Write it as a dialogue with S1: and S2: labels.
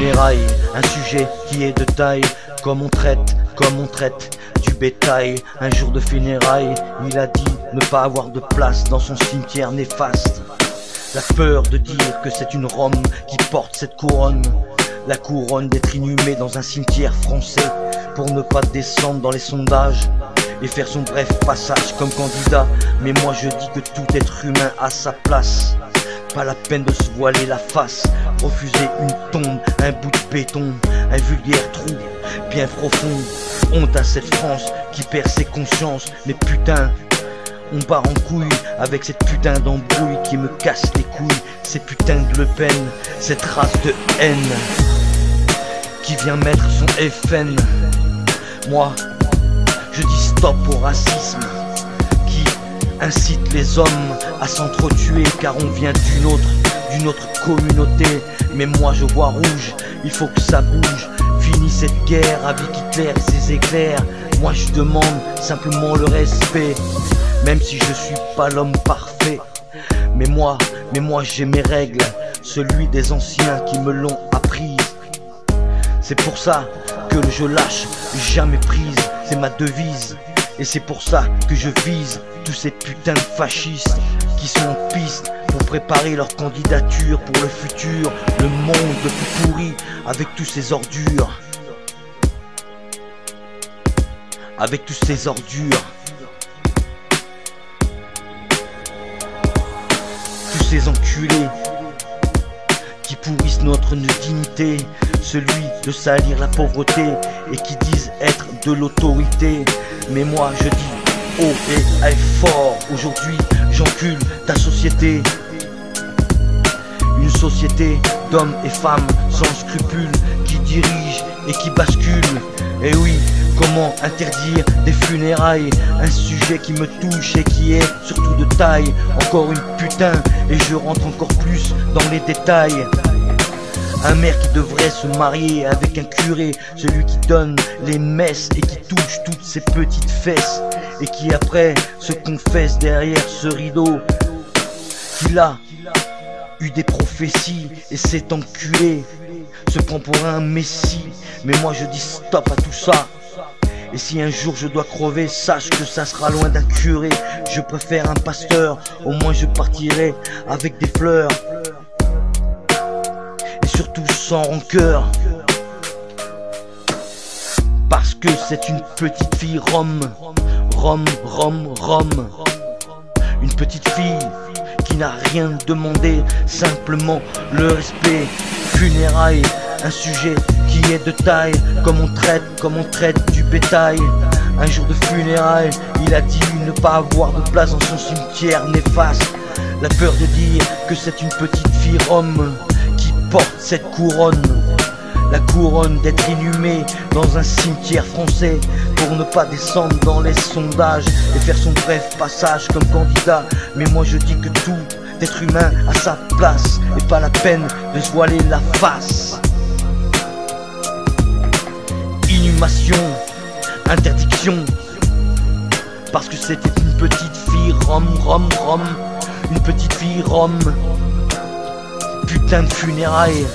S1: funérailles, un sujet qui est de taille. Comme on traite du bétail. Un jour de funérailles, il a dit ne pas avoir de place dans son cimetière néfaste. La peur de dire que c'est une Rome qui porte cette couronne. La couronne d'être inhumé dans un cimetière français, pour ne pas descendre dans les sondages et faire son bref passage comme candidat. Mais moi je dis que tout être humain a sa place. Pas la peine de se voiler la face, refuser une tombe, un bout de béton, un vulgaire trou bien profond. Honte à cette France qui perd ses consciences. Mais putain, on part en couille avec cette putain d'embrouille qui me casse les couilles. Ces putains de Le Pen, cette race de haine qui vient mettre son FN. Moi, je dis stop au racisme qui incite les hommes à s'entretuer, car on vient d'une autre communauté. Mais moi je vois rouge, il faut que ça bouge. Fini cette guerre avec Hitler et ses éclairs. Moi je demande simplement le respect, même si je suis pas l'homme parfait. Mais moi j'ai mes règles, celui des anciens qui me l'ont appris. C'est pour ça que je lâche jamais prise, c'est ma devise. Et c'est pour ça que je vise tous ces putains de fascistes qui sont en piste pour préparer leur candidature pour le futur. Le monde le plus pourri avec tous ces ordures. Avec tous ces ordures. Tous ces enculés qui pourrissent notre dignité. Celui de salir la pauvreté et qui disent être de l'autorité. Mais moi je dis haut et fort, aujourd'hui j'encule ta société. Une société d'hommes et femmes sans scrupules qui dirigent et qui basculent. Et oui, comment interdire des funérailles, un sujet qui me touche et qui est surtout de taille. Encore une putain et je rentre encore plus dans les détails. Un maire qui devrait se marier avec un curé, celui qui donne les messes et qui touche toutes ses petites fesses, et qui après se confesse derrière ce rideau qu'il a eu des prophéties et s'est enculé, se prend pour un messie. Mais moi je dis stop à tout ça. Et si un jour je dois crever, sache que ça sera loin d'un curé. Je préfère un pasteur, au moins je partirai avec des fleurs. Surtout sans rancœur, parce que c'est une petite fille Rome. Une petite fille qui n'a rien demandé, simplement le respect. Funérailles, un sujet qui est de taille. Comme on traite du bétail. Un jour de funérailles, il a dit ne pas avoir de place dans son cimetière néfaste. La peur de dire que c'est une petite fille Rome qui porte cette couronne. La couronne d'être inhumé dans un cimetière français, pour ne pas descendre dans les sondages et faire son bref passage comme candidat. Mais moi je dis que tout être humain a sa place, et pas la peine de se voiler la face. Inhumation, interdiction, parce que c'était une petite fille Rome. Une petite fille Rome. Putain de funérailles.